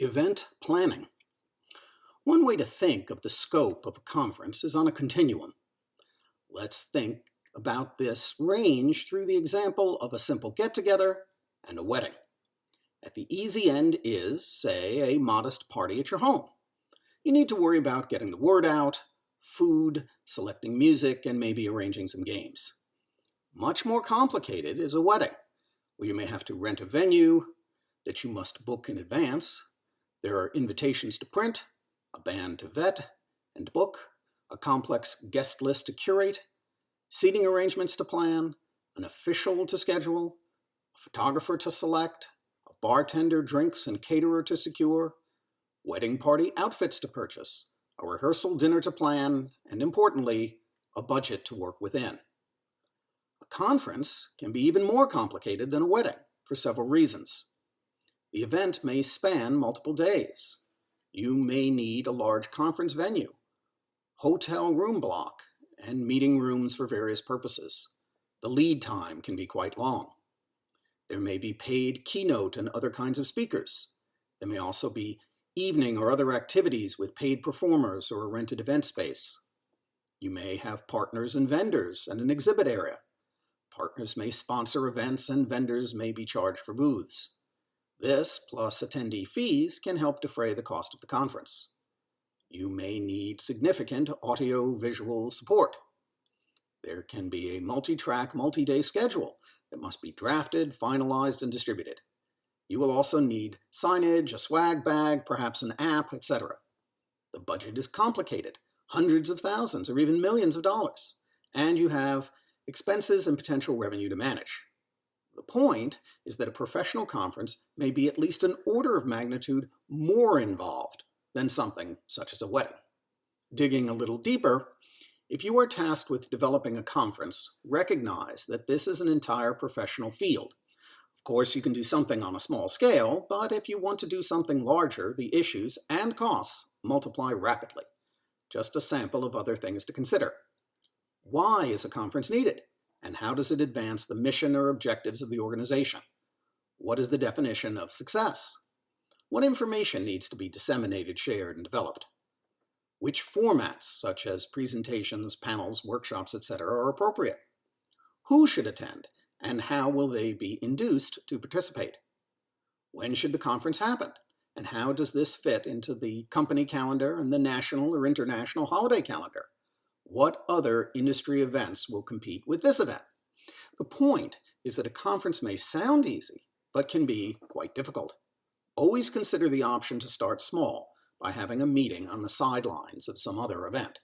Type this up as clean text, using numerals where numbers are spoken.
Event planning. One way to think of the scope of a conference is on a continuum. Let's think about this range through the example of a simple get-together and a wedding. At the easy end is, say, a modest party at your home. You need to worry about getting the word out, food, selecting music, and maybe arranging some games. Much more complicated is a wedding, where you may have to rent a venue that you must book in advance. There are invitations to print, a band to vet and book, a complex guest list to curate, seating arrangements to plan, an official to schedule, a photographer to select, a bartender, drinks, and caterer to secure, wedding party outfits to purchase, a rehearsal dinner to plan, and importantly, a budget to work within. A conference can be even more complicated than a wedding for several reasons. The event may span multiple days. You may need a large conference venue, hotel room block, and meeting rooms for various purposes. The lead time can be quite long. There may be paid keynote and other kinds of speakers. There may also be evening or other activities with paid performers or a rented event space. You may have partners and vendors and an exhibit area. Partners may sponsor events and vendors may be charged for booths. This, plus attendee fees, can help defray the cost of the conference. You may need significant audio-visual support. There can be a multi-track, multi-day schedule that must be drafted, finalized, and distributed. You will also need signage, a swag bag, perhaps an app, etc. The budget is complicated, hundreds of thousands or even millions of dollars, and you have expenses and potential revenue to manage. The point is that a professional conference may be at least an order of magnitude more involved than something such as a wedding. Digging a little deeper, if you are tasked with developing a conference, recognize that this is an entire professional field. Of course, you can do something on a small scale, but if you want to do something larger, the issues and costs multiply rapidly. Just a sample of other things to consider. Why is a conference needed? And how does it advance the mission or objectives of the organization? What is the definition of success? What information needs to be disseminated, shared, and developed? Which formats, such as presentations, panels, workshops, etc., are appropriate? Who should attend, and how will they be induced to participate? When should the conference happen, and how does this fit into the company calendar and the national or international holiday calendar? What other industry events will compete with this event? The point is that a conference may sound easy, but can be quite difficult. Always consider the option to start small by having a meeting on the sidelines of some other event.